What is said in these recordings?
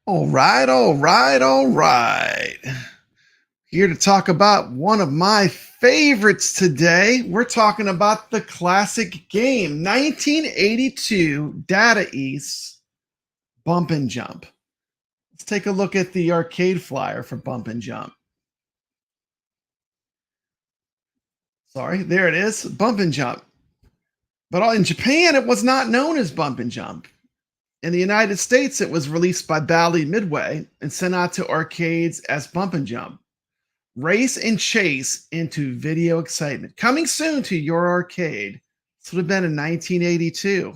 All right, all right, all right. Here to talk about one of my favorites today. We're talking about the classic game, 1982 Data East Bump and Jump. Let's take a look at the arcade flyer for Bump and Jump. Sorry, there it is, Bump and Jump. But in Japan, it was not known as Bump and Jump. In the United States, it was released by Bally Midway and sent out to arcades as Bump and Jump. Race and chase into video excitement. Coming soon to your arcade. This would have been in 1982.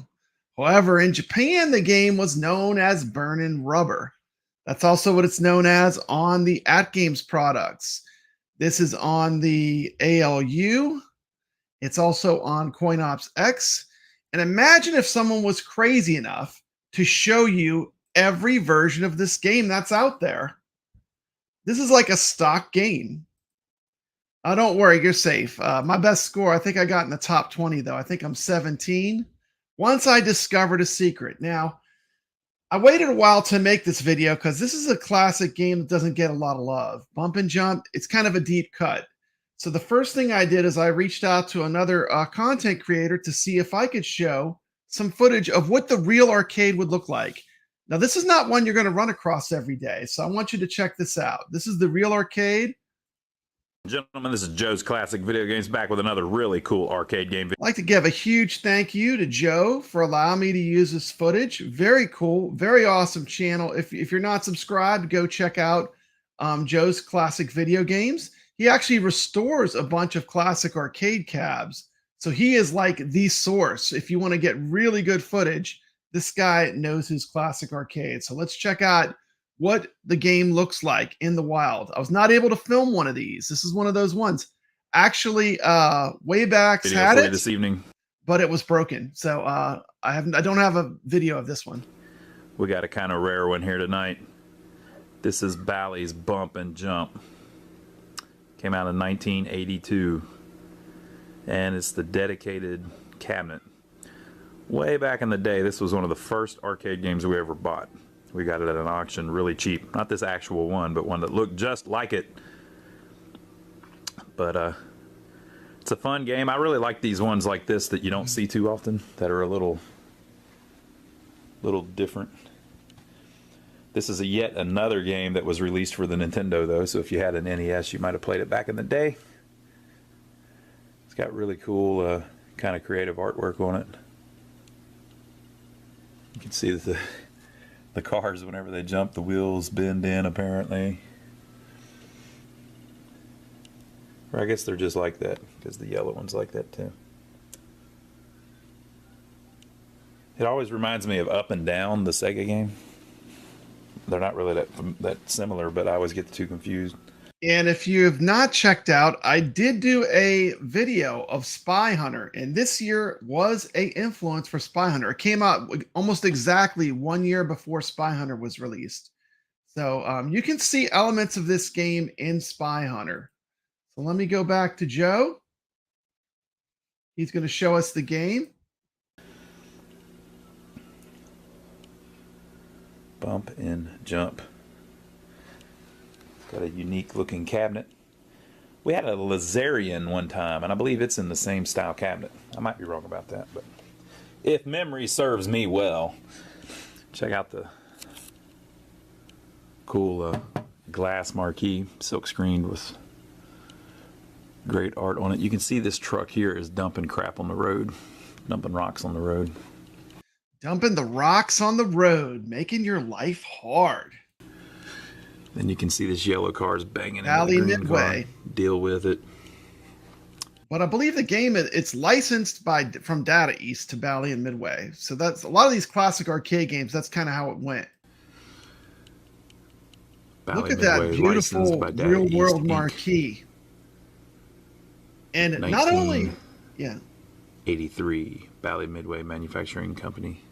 However, in Japan, the game was known as Burnin Rubber. That's also what it's known as on the AtGames products. This is on the ALU. It's also on CoinOps X. And imagine if someone was crazy enough to show you every version of this game that's out there. This is like a stock game. Don't worry, you're safe. My best score, I think I got in the top 20, though. I think I'm 17. Once I discovered a secret. Now, I waited a while to make this video because this is a classic game that doesn't get a lot of love. Bump and Jump, it's kind of a deep cut. So the first thing I did is I reached out to another content creator to see if I could show some footage of what the real arcade would look like. Now, this is not one you're going to run across every day, so I want you to check this out. This is the real arcade. Gentlemen, this is Joe's Classic Video Games, back with another really cool arcade game. I'd like to give a huge thank you to Joe for allowing me to use this footage. Very cool, very awesome channel. If you're not subscribed, go check out Joe's Classic Video Games. He actually restores a bunch of classic arcade cabs. So he is like the source. If you want to get really good footage, this guy knows his classic arcade. So let's check out what the game looks like in the wild. I was not able to film one of these. This is one of those ones. Actually, Waybacks had it this evening, but it was broken. So I don't have a video of this one. We got a kind of rare one here tonight. This is Bally's Bump and Jump. Came out in 1982. And it's the dedicated cabinet. Way back in the day, this was one of the first arcade games we ever bought. We got it at an auction really cheap. Not this actual one, but one that looked just like it. But it's a fun game. I really like these ones like this that you don't see too often, that are a little different. This is yet another game that was released for the Nintendo, though, so if you had an NES, you might have played it back in the day. It's got really cool kind of creative artwork on it. You can see that the cars, whenever they jump, the wheels bend in, apparently. Or I guess they're just like that, because the yellow one's like that too. It always reminds me of Up and Down, the Sega game. They're not really that similar, but I always get the two confused. And if you have not checked out, I did do a video of Spy Hunter, and this year was an influence for Spy Hunter. It came out almost exactly 1 year before Spy Hunter was released. So you can see elements of this game in Spy Hunter. So let me go back to Joe. He's going to show us the game. Bump and Jump. Got a unique looking cabinet. We had a Lazarian one time, and I believe it's in the same style cabinet. I might be wrong about that, but if memory serves me well, check out the cool glass marquee, silk screened with great art on it. You can see this truck here is dumping crap on the road, dumping rocks on the road. Dumping the rocks on the road, making your life hard. Then you can see this yellow car is banging Bally into the green Midway. car. Deal with it. But I believe the game, it's licensed from Data East to Bally and Midway. So that's a lot of these classic arcade games. That's kind of how it went. Bally Look at Midway, that beautiful real world marquee. And not only, 83 Bally Midway Manufacturing Company.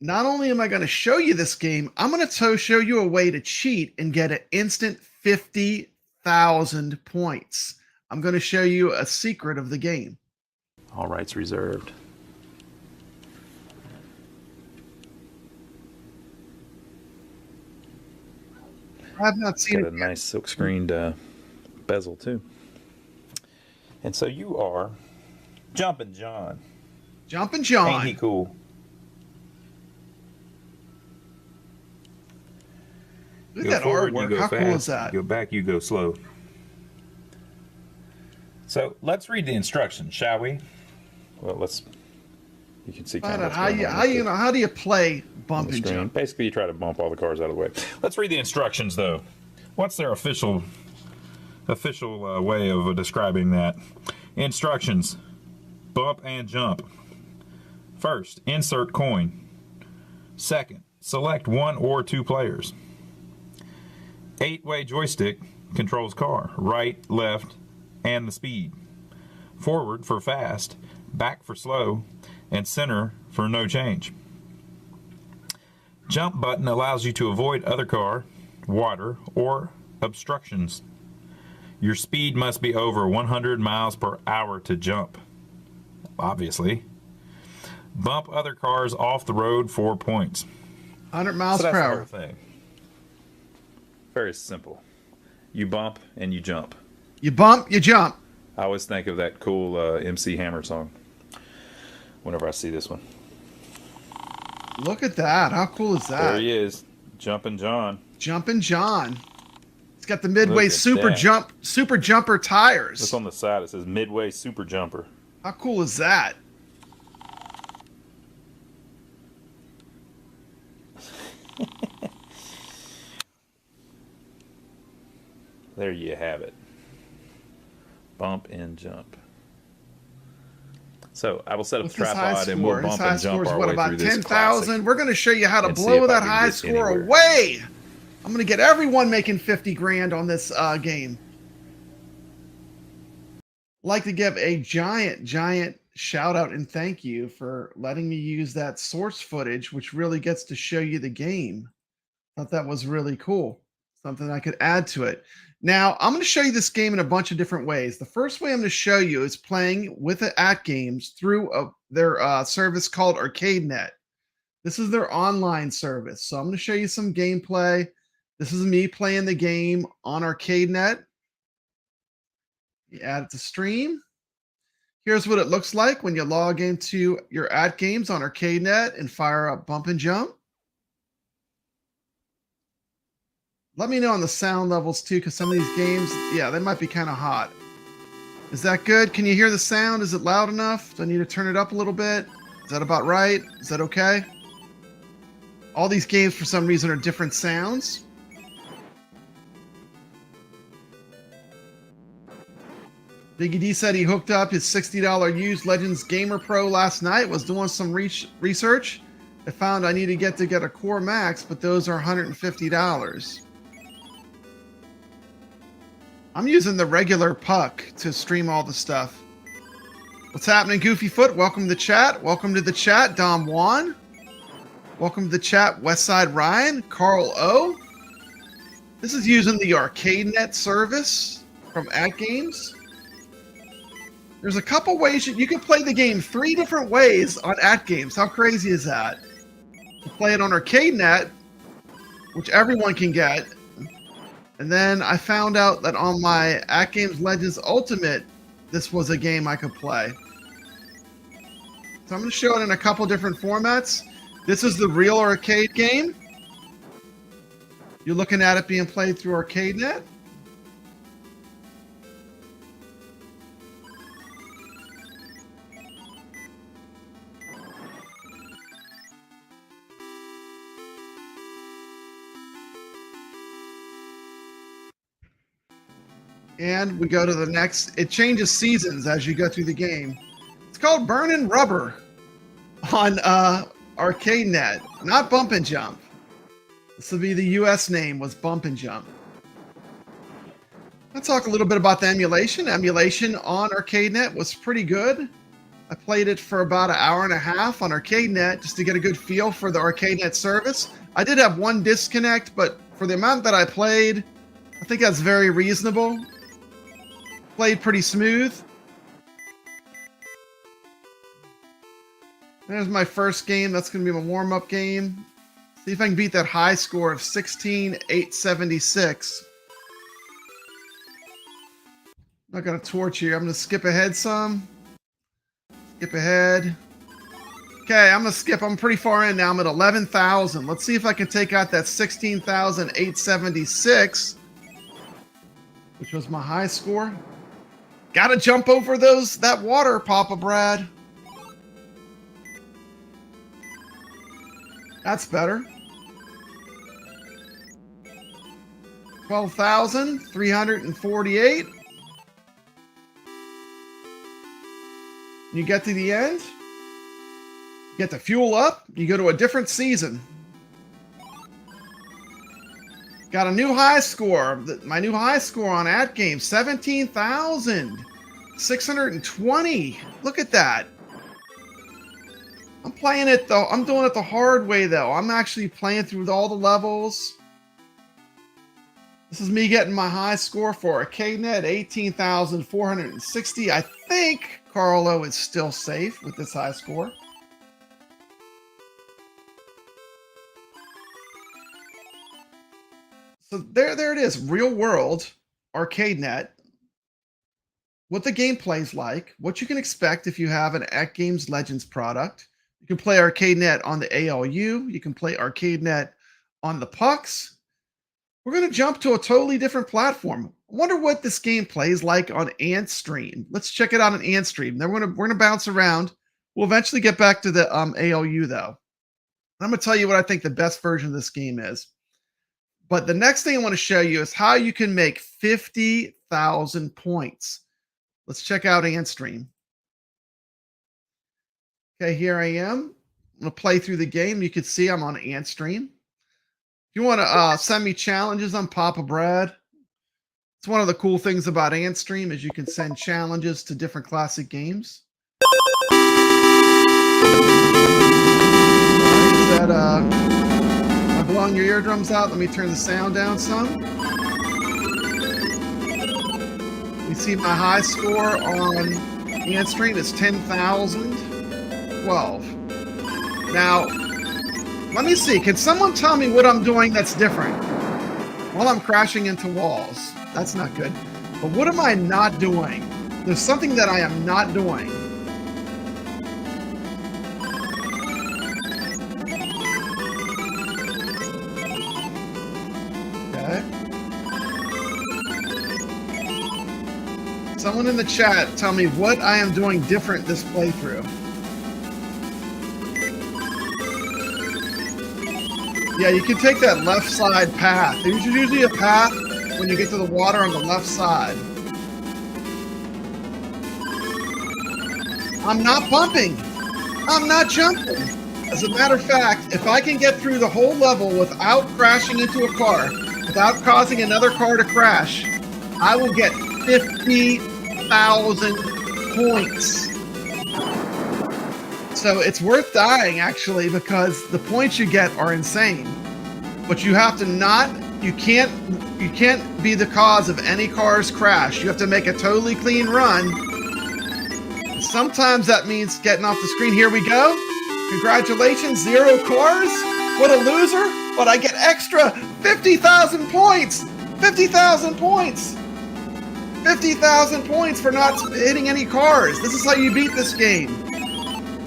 Not only am I going to show you this game, I'm going to show you a way to cheat and get an instant 50,000 points. I'm going to show you a secret of the game. All rights reserved. I have not seen Got it a yet. nice silk screened bezel too. And so you are Jumpin' John. Jumpin' John. Ain't he cool? Look Go at that forward, artwork. you go How fast. cool is that? You go back, you go slow. So let's read the instructions, shall we? Well, let's. You can see kind of How do you play bump and jump? Basically, you try to bump all the cars out of the way. Let's read the instructions, though. What's their official way of describing that? Instructions: bump and jump. First, insert coin. Second, select 1 or 2 players. 8-way joystick controls car, right, left, and the speed. Forward for fast, back for slow, and center for no change. Jump button allows you to avoid other car, water, or obstructions. Your speed must be over 100 miles per hour to jump, obviously. Bump other cars off the road for points. 100 miles per hour. The whole thing. Very simple. You bump and you jump. You bump, you jump. I always think of that cool MC Hammer song whenever I see this one. Look at that. How cool is that? There he is, Jumpin' John. Jumpin' John. It's got the Midway Super Jumper tires. Look on the side. It says Midway Super Jumper. How cool is that? There you have it. Bump and jump. So I will set up a tripod and we'll bump and jump our way through this 10,000. We're going to show you how to blow that high score away. I'm going to get everyone making 50 grand on this game. I'd like to give a giant shout out and thank you for letting me use that source footage, which really gets to show you the game. Thought that was really cool. Something I could add to it. Now, I'm going to show you this game in a bunch of different ways. The first way I'm going to show you is playing with the ArcadeGames through their service called ArcadeNet. This is their online service. So I'm going to show you some gameplay. This is me playing the game on ArcadeNet. You add it to stream. Here's what it looks like when you log into your ArcadeGames on ArcadeNet and fire up Bump and Jump. Let me know on the sound levels too, because some of these games, yeah, they might be kind of hot. Is that good? Can you hear the sound? Is it loud enough? Do I need to turn it up a little bit? Is that about right? Is that okay? All these games, for some reason, are different sounds. Biggie D said he hooked up his $60 used Legends Gamer Pro last night, was doing some research. I found I need to get a Core Max, but those are $150. I'm using the regular puck to stream all the stuff. What's happening, Goofy Foot? Welcome to the chat. Welcome to the chat, Dom Juan. Welcome to the chat, Westside Ryan, Carl O. This is using the ArcadeNet service from ArcadeGames. There's a couple ways you can play the game 3 different ways on ArcadeGames. How crazy is that? You play it on ArcadeNet, which everyone can get. And then I found out that on my ArcadeGames Legends Ultimate, this was a game I could play. So I'm going to show it in a couple different formats. This is the real arcade game. You're looking at it being played through ArcadeNet. And we go to the next. It changes seasons as you go through the game. It's called Burnin Rubber on ArcadeNet, not Bump and Jump. This will be the US name, was Bump and Jump. I'll talk a little bit about the emulation. Emulation on ArcadeNet was pretty good. I played it for about an hour and a half on ArcadeNet just to get a good feel for the ArcadeNet service. I did have one disconnect, but for the amount that I played, I think that's very reasonable. Played pretty smooth. There's my first game. That's going to be my warm-up game. See if I can beat that high score of 16,876. I'm not going to torch here. I'm going to skip ahead some. Skip ahead. Okay, I'm going to skip. I'm pretty far in now. I'm at 11,000. Let's see if I can take out that 16,876, which was my high score. Got to jump over that water, Papa Brad. That's better. 12,348. You get to the end. You get the fuel up. You go to a different season. Got a new high score. My new high score on ArcadeGame, 17,620. Look at that. I'm playing it though. I'm doing it the hard way though. I'm actually playing through all the levels. This is me getting my high score for ArcadeNet, 18,460. I think Carlo is still safe with this high score. So there it is, real world ArcadeNet. What the gameplay's like, what you can expect if you have an ArcadeGames Legends product. You can play ArcadeNet on the ALU. You can play ArcadeNet on the pucks. We're going to jump to a totally different platform. I wonder what this game plays like on AntStream. Let's check it out on AntStream. Then we're going to bounce around. We'll eventually get back to the ALU though. I'm going to tell you what I think the best version of this game is. But the next thing I want to show you is how you can make 50,000 points. Let's check out AntStream. Okay, here I am. I'm going to play through the game. You can see I'm on AntStream. If you want to send me challenges, I'm Papa Brad. It's one of the cool things about AntStream is you can send challenges to different classic games. Is that am I blowing your eardrums out? Let me turn the sound down some. You see my high score on AntStream is 10,012. Now, let me see. Can someone tell me what I'm doing that's different? Well, I'm crashing into walls. That's not good. But what am I not doing? There's something that I am not doing. Okay. Someone in the chat tell me what I am doing different this playthrough. Yeah, you can take that left side path. There's usually a path when you get to the water on the left side. I'm not bumping. I'm not jumping. As a matter of fact, if I can get through the whole level without crashing into a car, without causing another car to crash, I will get 50,000 points. So it's worth dying actually because the points you get are insane. But you have to you can't be the cause of any car's crash. You have to make a totally clean run. Sometimes that means getting off the screen. Here we go. Congratulations, 0 cars. What a loser. But I get extra 50,000 points. 50,000 points. 50,000 points for not hitting any cars. This is how you beat this game.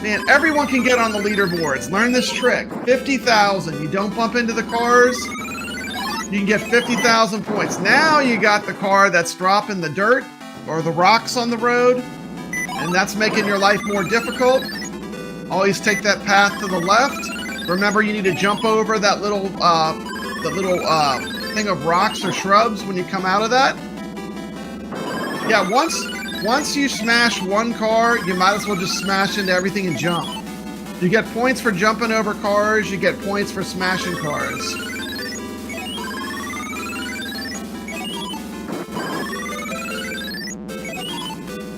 Man, everyone can get on the leaderboards. Learn this trick. 50,000. You don't bump into the cars. You can get 50,000 points. Now you got the car that's dropping the dirt or the rocks on the road, and that's making your life more difficult. Always take that path to the left. Remember, you need to jump over that little thing of rocks or shrubs when you come out of that. Yeah, once you smash one car, you might as well just smash into everything and jump. You get points for jumping over cars. You get points for smashing cars.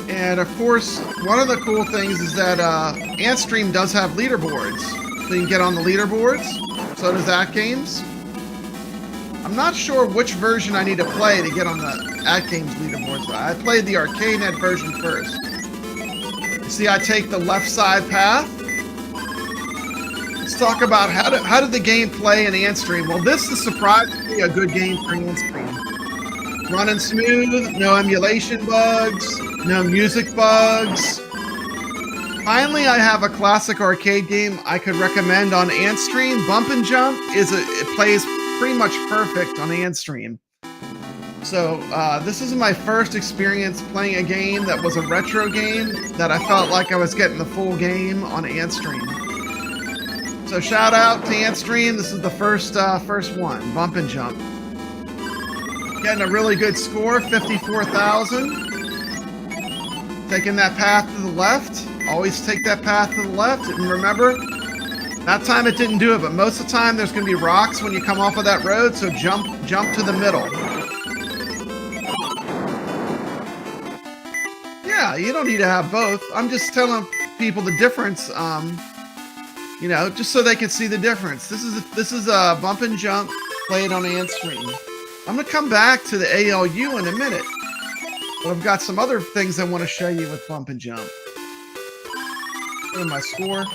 And of course, one of the cool things is that AntStream does have leaderboards. So you can get on the leaderboards. So does ArcadeGames. I'm not sure which version I need to play to get on the ArcadeGames leaderboards. I played the ArcadeNet version first. You see, I take the left side path. Let's talk about how did the game play in Antstream. Well, this is surprisingly a good game for Antstream. Running smooth, no emulation bugs, no music bugs. Finally, I have a classic arcade game I could recommend on Antstream. Bump and Jump it plays pretty much perfect on Antstream. So this is my first experience playing a game that was a retro game that I felt like I was getting the full game on Antstream. So shout out to Antstream. This is the first one, Bump and Jump. Getting a really good score, 54,000. Taking that path to the left. Always take that path to the left. And remember, that time it didn't do it, but most of the time there's going to be rocks when you come off of that road, so jump to the middle. Yeah, you don't need to have both. I'm just telling people the difference, you know, just so they can see the difference. This is a Bump and Jump played on Antstream. I'm going to come back to the ALU in a minute, but I've got some other things I want to show you with Bump and Jump. My score.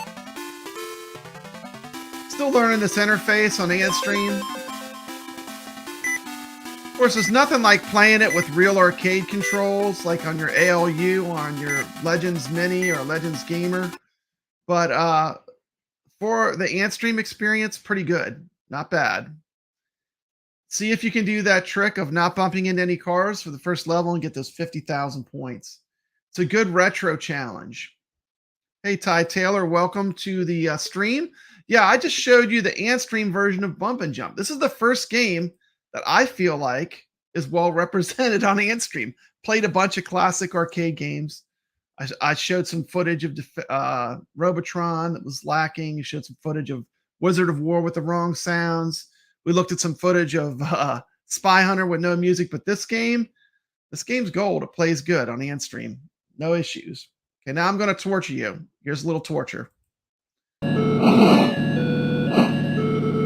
Still learning this interface on Antstream. Of course, there's nothing like playing it with real arcade controls, like on your ALU or on your Legends Mini or Legends Gamer. But for the Antstream experience, pretty good. Not bad. See if you can do that trick of not bumping into any cars for the first level and get those 50,000 points. It's a good retro challenge. Hey, Ty Taylor, welcome to the stream. Yeah, I just showed you the Antstream version of Bump and Jump. This is the first game that I feel like is well represented on Antstream. Played a bunch of classic arcade games. I showed some footage of Robotron that was lacking. You showed some footage of Wizard of War with the wrong sounds. We looked at some footage of Spy Hunter with no music, but this game's gold. It plays good on Antstream. No issues. Okay, now I'm going to torture you. Here's a little torture.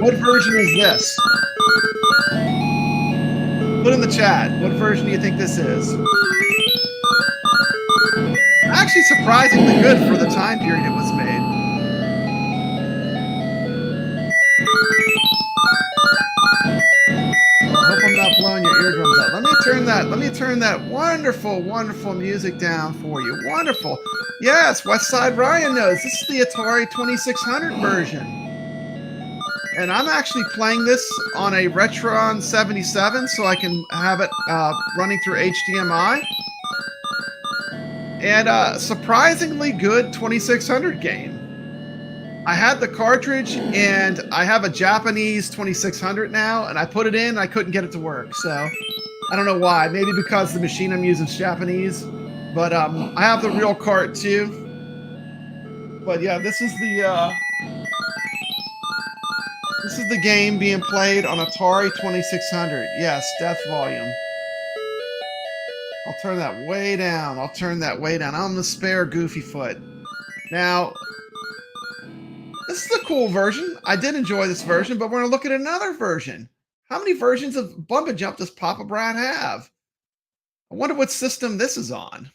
What version is this? Put in the chat. What version do you think this is? Actually, surprisingly good for the time period it was made. I hope I'm not blowing your eardrums out. Let me turn that wonderful, wonderful music down for you. Wonderful. Yes, Westside Ryan knows. This is the Atari 2600 version. And I'm actually playing this on a Retron 77, so I can have it running through HDMI. And surprisingly good 2600 game. I had the cartridge, and I have a Japanese 2600 now, and I put it in, I couldn't get it to work. So I don't know why. Maybe because the machine I'm using is Japanese. But I have the real cart too. But yeah, this is the game being played on Atari 2600. Yes, Death Volume. I'll turn that way down. I'm the spare Goofy Foot. Now, this is a cool version. I did enjoy this version, but we're going to look at another version. How many versions of Bump and Jump does Papa Brad have? I wonder what system this is on.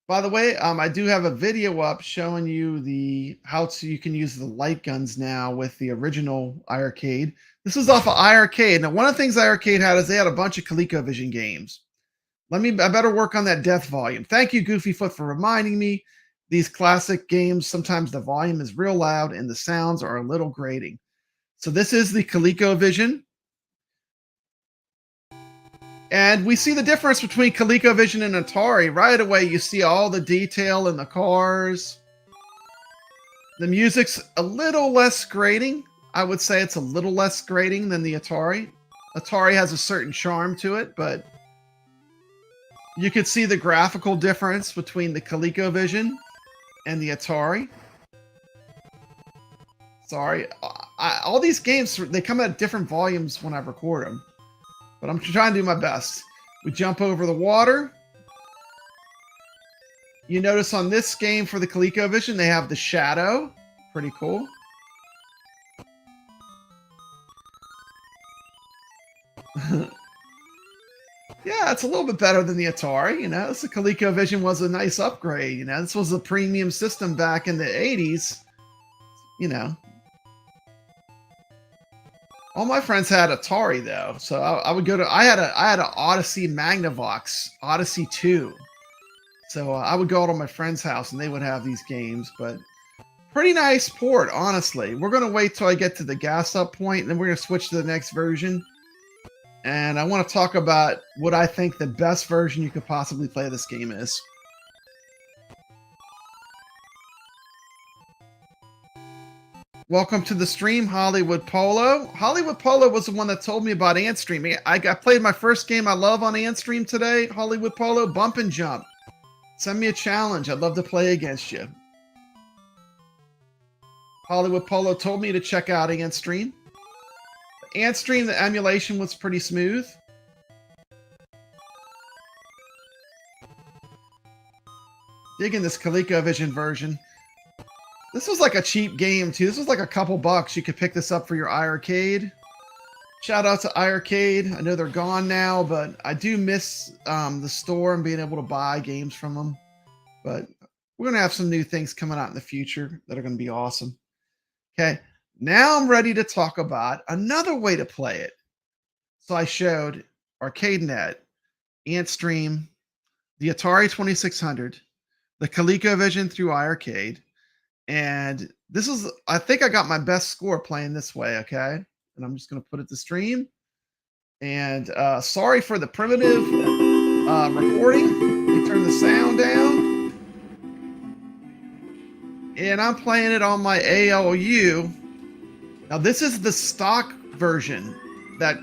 By the way, I do have a video up showing you you can use the light guns now with the original iArcade. This is off of iArcade. Now, one of the things iArcade had is they had a bunch of ColecoVision games. I better work on that Death Volume. Thank you, Goofy Foot, for reminding me. These classic games, sometimes the volume is real loud and the sounds are a little grating. So this is the ColecoVision. And we see the difference between ColecoVision and Atari. Right away, you see all the detail in the cars. The music's a little less grating. I would say it's a little less grating than the Atari. Atari has a certain charm to it, but you could see the graphical difference between the ColecoVision and the Atari. Sorry. All these games, they come at different volumes when I record them. But I'm trying to do my best. We jump over the water. You notice on this game for the ColecoVision, they have the shadow. Pretty cool. Yeah, it's a little bit better than the Atari. You know, the ColecoVision was a nice upgrade. You know, this was a premium system back in the 80s. You know, all my friends had Atari though, so I would go to. I had an Odyssey Magnavox, Odyssey 2. So I would go to my friend's house and they would have these games. But pretty nice port, honestly. We're gonna wait till I get to the gas up point, and then we're gonna switch to the next version. And I want to talk about what I think the best version you could possibly play this game is. Welcome to the stream, Hollywood Polo. Hollywood Polo was the one that told me about Antstream. I played my first game I love on Antstream today, Hollywood Polo, Bump and Jump. Send me a challenge. I'd love to play against you. Hollywood Polo told me to check out Antstream. Antstream, the emulation was pretty smooth. Digging this ColecoVision version. This was like a cheap game too. This was like a couple bucks. You could pick this up for your iArcade. Shout out to iArcade. I know they're gone now, but I do miss the store and being able to buy games from them. But we're going to have some new things coming out in the future that are going to be awesome. Okay, now I'm ready to talk about another way to play it. So I showed ArcadeNet, Antstream, the Atari 2600, the ColecoVision through iArcade, and this is, I think I got my best score playing this way, okay? And I'm just going to put it to stream. And sorry for the primitive recording. Let me turn the sound down. And I'm playing it on my ALU. Now, this is the stock version that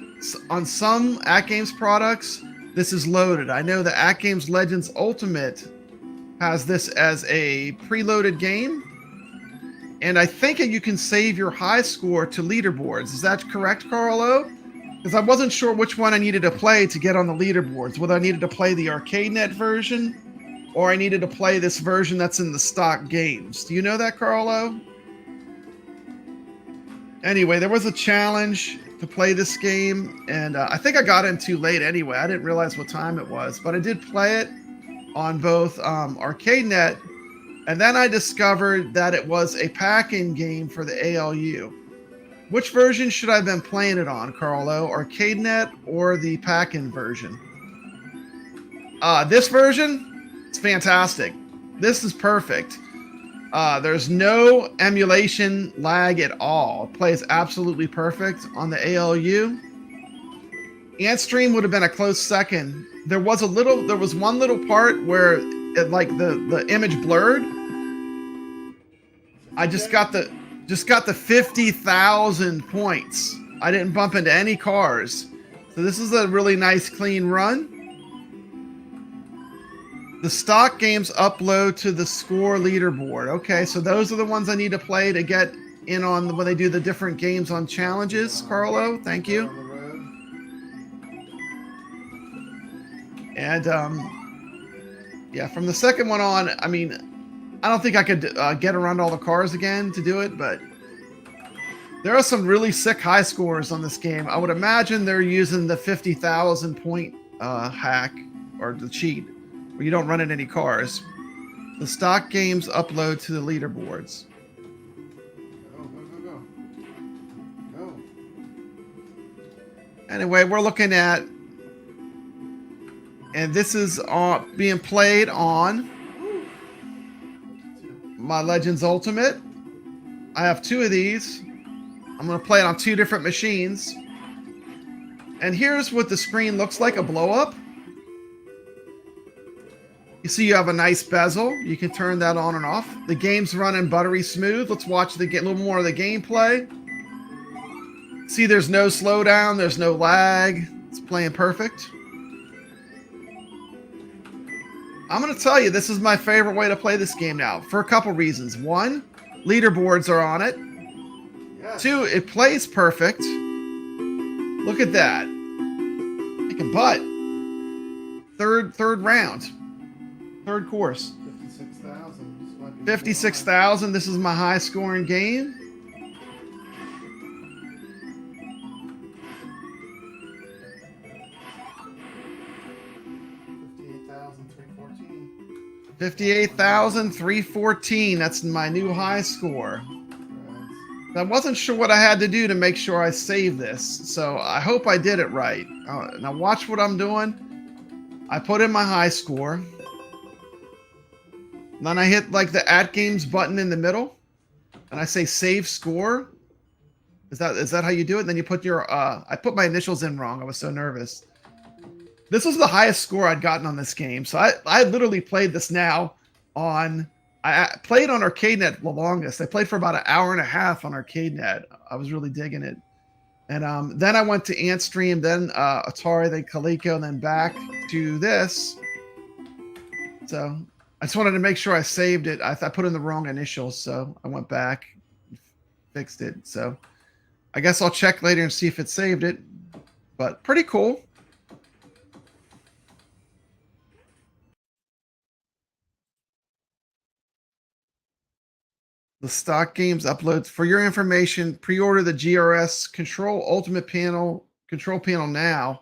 on some AtGames products, this is loaded. I know the AtGames Legends Ultimate has this as a preloaded game. And I think you can save your high score to leaderboards. Is that correct, Carlo? Because I wasn't sure which one I needed to play to get on the leaderboards. Whether I needed to play the ArcadeNet version or I needed to play this version that's in the stock games. Do you know that, Carlo? Anyway, there was a challenge to play this game, and I think I got in too late anyway. I didn't realize what time it was, but I did play it on both ArcadeNet. And then I discovered that it was a pack-in game for the ALU. Which version should I have been playing it on, Carlo? ArcadeNet or the pack-in version? This version, it's fantastic. This is perfect. There's no emulation lag at all. It plays absolutely perfect on the ALU. Antstream would have been a close second. There was one little part where it, like the image blurred. I just got the 50,000 points. I didn't bump into any cars. So this is a really nice clean run. The stock games upload to the score leaderboard. Okay, so those are the ones I need to play to get in on when they do the different games on challenges, Carlo. Thank you. And yeah, from the second one on, I mean, I don't think I could get around all the cars again to do it, but there are some really sick high scores on this game. I would imagine they're using the 50,000 point hack or the cheat where you don't run in any cars. The stock games upload to the leaderboards. Go. Anyway, we're looking at, and this is being played on my Legends Ultimate. I have two of these. I'm going to play it on two different machines. And here's what the screen looks like, a blow up. You see you have a nice bezel. You can turn that on and off. The game's running buttery smooth. Let's watch a little more of the gameplay. See, there's no slowdown. There's no lag. It's playing perfect. I'm going to tell you, this is my favorite way to play this game now for a couple reasons. One, leaderboards are on it. Yes. Two, it plays perfect. Look at that. Kicking butt. Third round. Third course. 56,000. 56,000. This is my high scoring game. 58,314. That's my new high score. I wasn't sure what I had to do to make sure I saved this, so I hope I did it right. Now watch what I'm doing. I put in my high score. Then I hit like the @games button in the middle, and I say save score. Is that how you do it? And then you put your I put my initials in wrong. I was so nervous. This was the highest score I'd gotten on this game. So I literally played this now on, I played on ArcadeNet the longest. I played for about an hour and a half on ArcadeNet. I was really digging it. And then I went to Antstream, then Atari, then Coleco, and then back to this. So I just wanted to make sure I saved it. I put in the wrong initials, so I went back, fixed it. So I guess I'll check later and see if it saved it. But pretty cool. The stock games uploads. For your information, pre-order the GRS Control Ultimate Control Panel now.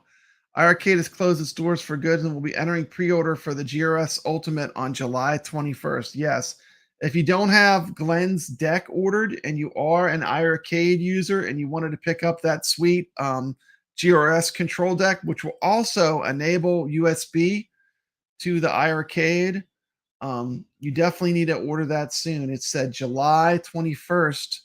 iiRcade has closed its doors for good and will be entering pre-order for the GRS Ultimate on July 21st. Yes, if you don't have Glenn's deck ordered and you are an iiRcade user and you wanted to pick up that sweet GRS control deck, which will also enable USB to the iiRcade, you definitely need to order that soon. It said July 21st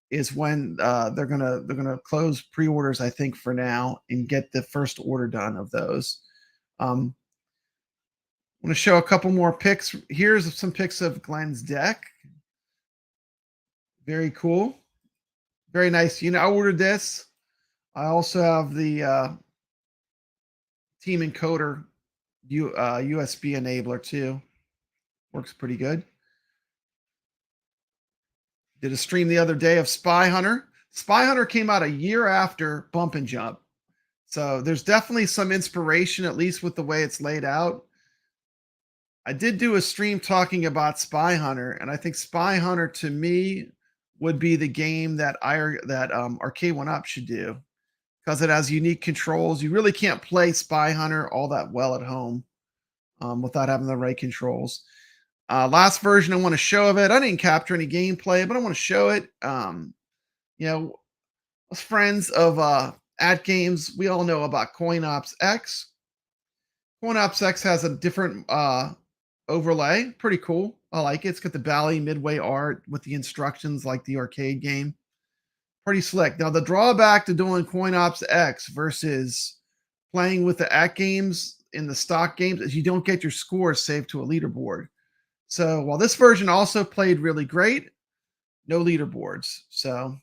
is when they're gonna close pre-orders, I think, for now, and get the first order done of those. I'm gonna show a couple more pics. Here's some pics of Glenn's deck. Very cool, very nice. You know, I ordered this. I also have the Team Encoder USB enabler too. Works pretty good. Did a stream the other day of Spy Hunter. Spy Hunter came out a year after Bump and Jump. So there's definitely some inspiration, at least with the way it's laid out. I did do a stream talking about Spy Hunter, and I think Spy Hunter to me would be the game that Arcade 1-Up should do, because it has unique controls. You really can't play Spy Hunter all that well at home without having the right controls. Last version I want to show of it. I didn't capture any gameplay, but I want to show it. You know, us friends of @games, we all know about CoinOps X. CoinOps X has a different overlay. Pretty cool. I like it. It's got the Bally Midway art with the instructions like the arcade game. Pretty slick. Now, the drawback to doing CoinOps X versus playing with the @games in the stock games is you don't get your scores saved to a leaderboard. So while this version also played really great, no leaderboards. So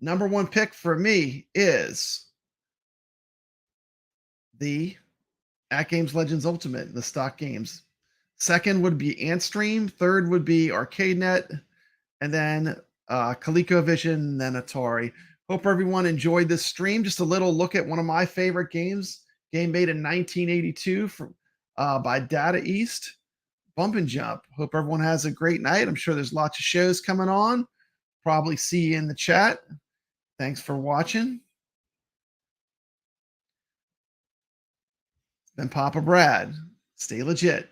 number one pick for me is the @games Legends Ultimate, the stock games. Second would be Antstream. Third would be ArcadeNet. And then ColecoVision, then Atari. Hope everyone enjoyed this stream. Just a little look at one of my favorite games. Game made in 1982 by Data East. Bump and Jump. Hope everyone has a great night. I'm sure there's lots of shows coming on. Probably see you in the chat. Thanks for watching. It's been Papa Brad. Stay legit.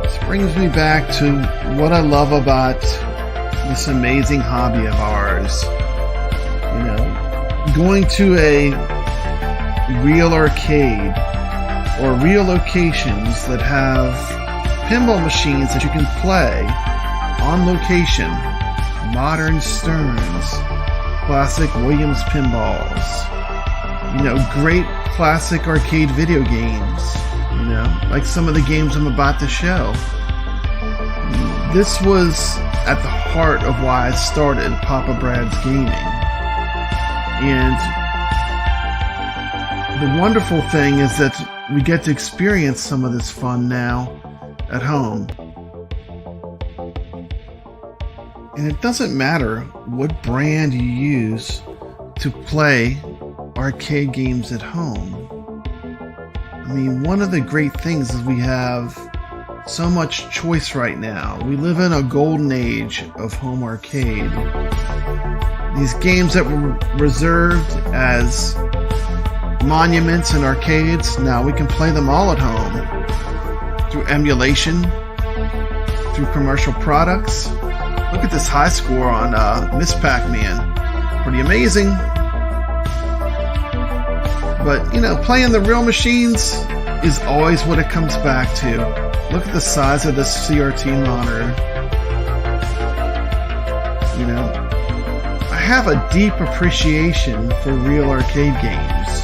This brings me back to what I love about this amazing hobby of ours. You know, going to a real arcade or real locations that have pinball machines that you can play on location. Modern Stearns, classic Williams pinballs, you know, great classic arcade video games, you know, like some of the games I'm about to show. This was at the heart of why I started Papa Brad's Gaming. And the wonderful thing is that we get to experience some of this fun now at home. And it doesn't matter what brand you use to play arcade games at home. I mean, one of the great things is we have so much choice right now. We live in a golden age of home arcade. These games that were reserved as monuments and arcades. Now we can play them all at home through emulation, through commercial products. Look at this high score on Miss Pac-Man. Pretty amazing. But, you know, playing the real machines is always what it comes back to. Look at the size of this CRT monitor. You know, I have a deep appreciation for real arcade games.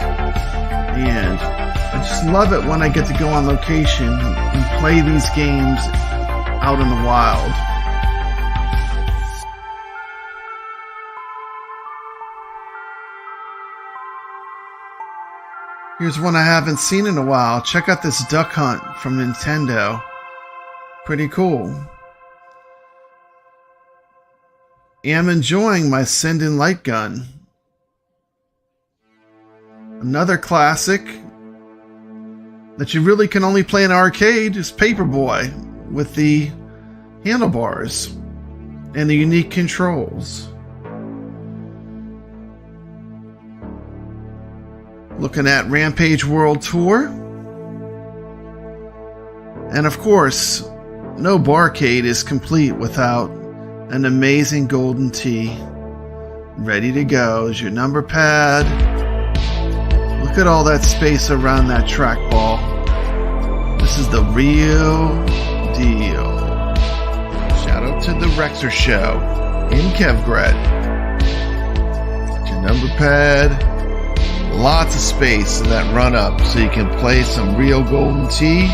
And I just love it when I get to go on location and play these games out in the wild. Here's one I haven't seen in a while. Check out this Duck Hunt from Nintendo. Pretty cool. I'm enjoying my Send-in light gun. Another classic that you really can only play in an arcade is Paperboy with the handlebars and the unique controls. Looking at Rampage World Tour. And of course, no barcade is complete without an amazing golden tee. Ready to go is your number pad. Look at all that space around that trackball. This is the real deal. Shout out to the Rexer Show in Kevgret. Your number pad. Lots of space in that run up so you can play some real golden tee.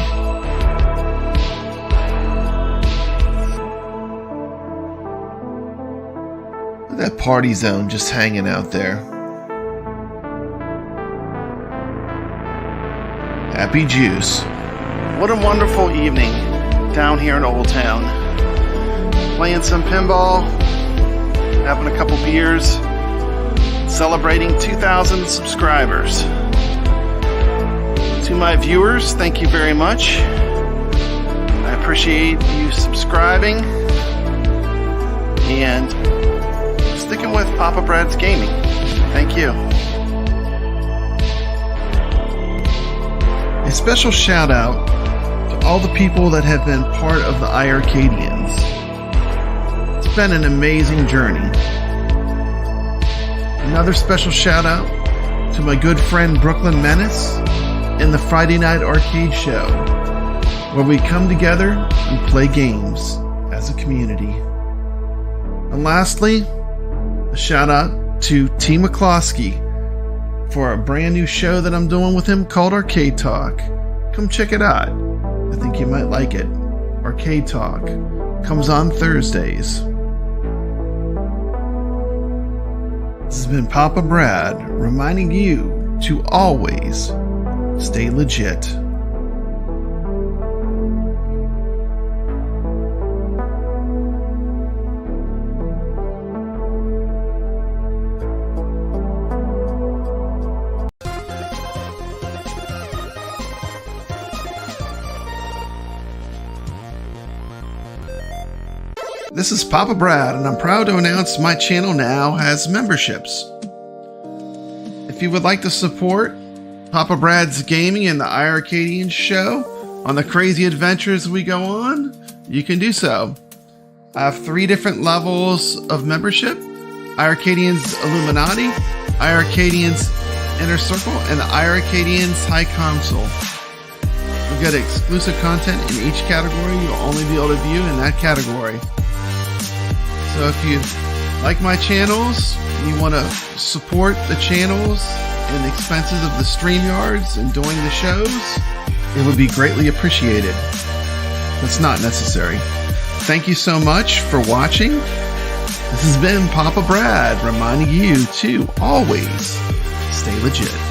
Look at that party zone just hanging out there. Happy juice. What a wonderful evening down here in Old Town. Playing some pinball, having a couple beers, celebrating 2,000 subscribers. To my viewers, thank you very much. I appreciate you subscribing and sticking with Papa Brad's Gaming. Thank you. A special shout out to all the people that have been part of the iiRcadians. It's been an amazing journey. Another special shout out to my good friend Brooklyn Menace and the Friday Night Arcade Show, where we come together and play games as a community. And lastly, a shout out to T. McCloskey for a brand new show that I'm doing with him called Arcade Talk. Come check it out. I think you might like it. Arcade Talk comes on Thursdays. This has been Papa Brad reminding you to always stay legit. This is Papa Brad, and I'm proud to announce my channel now has memberships. If you would like to support Papa Brad's Gaming and the iiRcadians Show on the crazy adventures we go on, you can do so. I have 3 different levels of membership: iiRcadians Illuminati, iiRcadians Inner Circle, and the iiRcadians High Console. We've got exclusive content in each category you'll only be able to view in that category. So if you like my channels, you want to support the channels and the expenses of the StreamYards and doing the shows, it would be greatly appreciated. It's not necessary. Thank you so much for watching. This has been Papa Brad reminding you to always stay legit.